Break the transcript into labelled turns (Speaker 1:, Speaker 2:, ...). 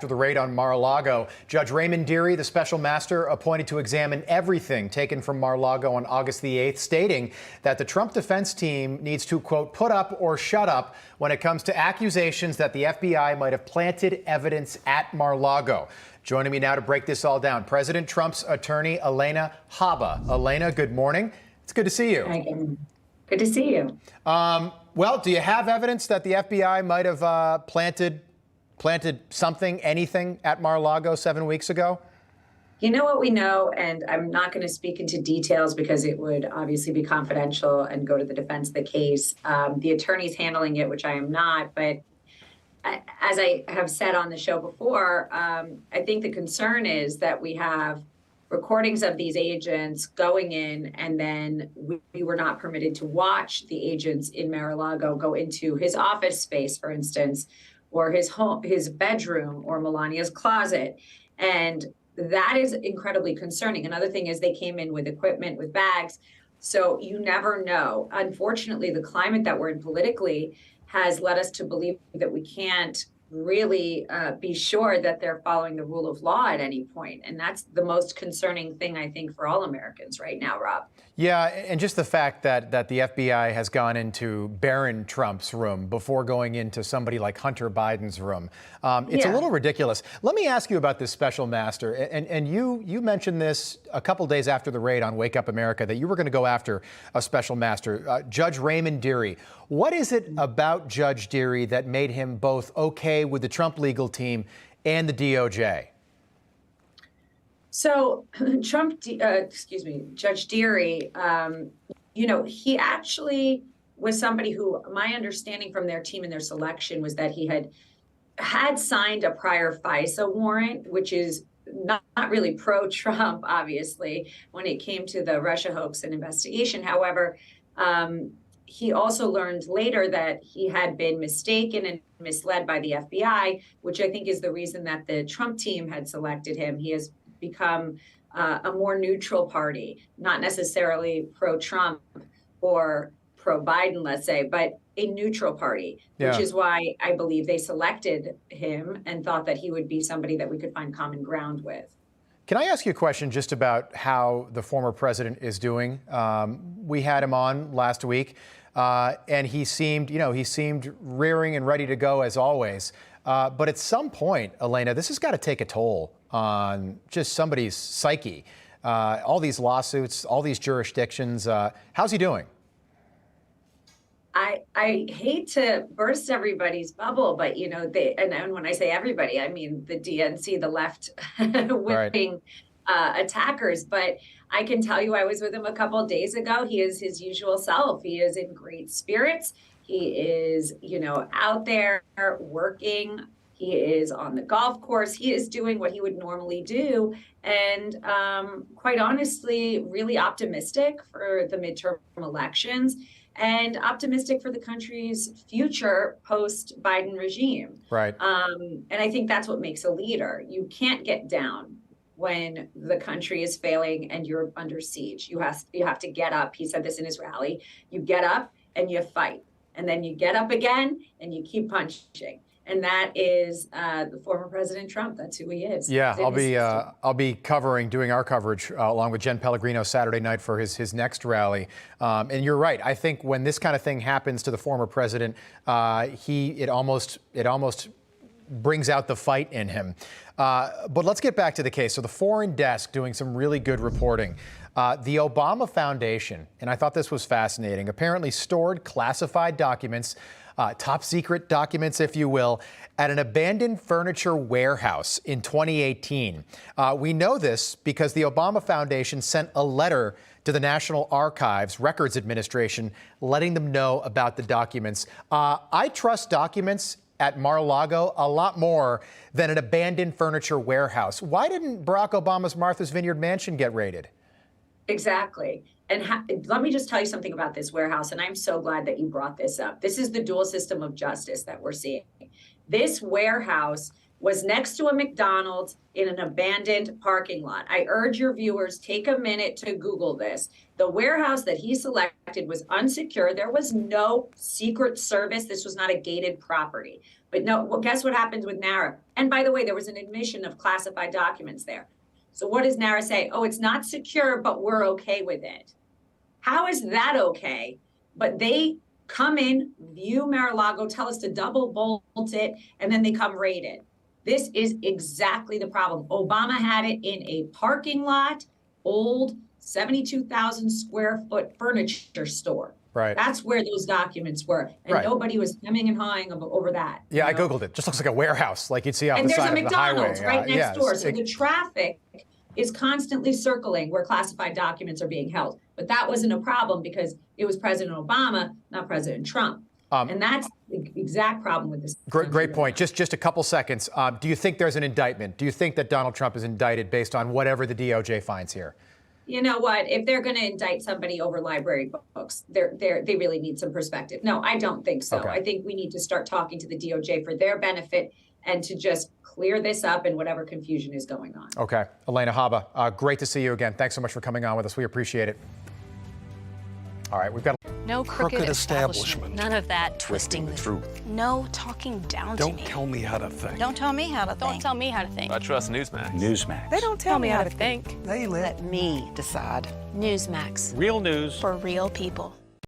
Speaker 1: After the raid on Mar-a-Lago, Judge Raymond Dearie, the special master appointed to examine everything taken from Mar-a-Lago on August the 8th, stating that the Trump defense team needs to, quote, put up or shut up when it comes to accusations that the FBI might have planted evidence at Mar-a-Lago. Joining me now to break this all down, President Trump's attorney, Alina Habba. Alina, good morning. It's good to see you.
Speaker 2: Hi, good to see you.
Speaker 1: Well, do you have evidence that the FBI might have planted something, anything at Mar-a-Lago 7 weeks ago?
Speaker 2: You know what we know, and I'm not going to speak into details because it would obviously be confidential and go to the defense of the case. The attorney's handling it, which I am not, but as I have said on the show before, I think the concern is that we have recordings of these agents going in, and then we were not permitted to watch the agents in Mar-a-Lago go into his office space, for instance, or his home, his bedroom, or Melania's closet. And that is incredibly concerning. Another thing is they came in with equipment, with bags. So you never know. Unfortunately, the climate that we're in politically has led us to believe that we can't really be sure that they're following the rule of law at any point. And that's the most concerning thing, I think, for all Americans right now, Rob.
Speaker 1: Yeah, and just the fact that the FBI has gone into Barron Trump's room before going into somebody like Hunter Biden's room. It's a little ridiculous. Let me ask you about this special master. And you mentioned this a couple days after the raid on Wake Up America, that you were going to go after a special master, Judge Raymond Dearie. What is it about Judge Dearie that made him both okay with the Trump legal team and the DOJ?
Speaker 2: So Judge Dearie, he actually was somebody who, my understanding from their team and their selection was that he had signed a prior FISA warrant, which is not really pro-Trump, obviously, when it came to the Russia hoax and investigation. However, he also learned later that he had been mistaken and misled by the FBI, which I think is the reason that the Trump team had selected him. He has become a more neutral party, not necessarily pro-Trump or pro-Biden, let's say, but a neutral party, which is why I believe they selected him and thought that he would be somebody that we could find common ground with.
Speaker 1: Can I ask you a question just about how the former president is doing? We had him on last week, and he seemed rearing and ready to go as always. But at some point, Alina, this has got to take a toll on just somebody's psyche. All these lawsuits, all these jurisdictions. How's he doing?
Speaker 2: I hate to burst everybody's bubble, but and when I say everybody, I mean the DNC, the left wing attackers. But I can tell you, I was with him a couple of days ago. He is his usual self. He is in great spirits. He is, out there working. He is on the golf course. He is doing what he would normally do. And quite honestly, really optimistic for the midterm elections and optimistic for the country's future post-Biden regime.
Speaker 1: Right.
Speaker 2: And I think that's what makes a leader. You can't get down when the country is failing and you're under siege. You have to get up. He said this in his rally. You get up and you fight. And then you get up again and you keep punching. And that is the former President Trump. That's who he is.
Speaker 1: Yeah, I'll be doing our coverage along with Jen Pellegrino Saturday night for his next rally. And you're right. I think when this kind of thing happens to the former president, it almost brings out the fight in him. But let's get back to the case. So the Foreign Desk doing some really good reporting. The Obama Foundation, and I thought this was fascinating, apparently stored classified documents, top secret documents, if you will, at an abandoned furniture warehouse in 2018. We know this because the Obama Foundation sent a letter to the National Archives Records Administration letting them know about the documents. I trust documents at Mar-a-Lago a lot more than an abandoned furniture warehouse. Why didn't Barack Obama's Martha's Vineyard mansion get raided?
Speaker 2: Exactly. And let me just tell you something about this warehouse, and I'm so glad that you brought this up. This is the dual system of justice that we're seeing. This warehouse was next to a McDonald's in an abandoned parking lot. I urge your viewers, take a minute to Google this. The warehouse that he selected was unsecure. There was no Secret Service. This was not a gated property. But no, well, guess what happens with NARA? And by the way, there was an admission of classified documents there. So what does NARA say? Oh, it's not secure, but we're okay with it. How is that okay? But they come in, view Mar-a-Lago, tell us to double bolt it, and then they come raid it. This is exactly the problem. Obama had it in a parking lot, old 72,000 square foot furniture store.
Speaker 1: Right.
Speaker 2: That's where those documents were. And nobody was hemming and hawing over that.
Speaker 1: Yeah, I Googled it. Just looks like a warehouse, like you'd see off the side of the highway.
Speaker 2: And there's a McDonald's right next door. So the traffic is constantly circling where classified documents are being held. But that wasn't a problem because it was President Obama, not President Trump. And that's the exact problem with this.
Speaker 1: Great point. Just a couple seconds. Do you think there's an indictment? Do you think that Donald Trump is indicted based on whatever the DOJ finds here?
Speaker 2: You know what? If they're going to indict somebody over library books, they really need some perspective. No, I don't think so.
Speaker 1: Okay.
Speaker 2: I think we need to start talking to the DOJ for their benefit and to just clear this up and whatever confusion is going on.
Speaker 1: Okay. Alina Habba, great to see you again. Thanks so much for coming on with us. We appreciate it. All right, we've got
Speaker 3: no crooked establishment.
Speaker 4: None of that twisting the
Speaker 3: truth.
Speaker 4: No talking down to me.
Speaker 3: Don't tell me how to think.
Speaker 4: Don't tell me how to think.
Speaker 5: Don't tell me how to think.
Speaker 6: I trust Newsmax.
Speaker 3: Newsmax.
Speaker 5: They don't tell me how to think.
Speaker 3: They let
Speaker 5: me decide.
Speaker 4: Newsmax.
Speaker 3: Real news
Speaker 4: For real people.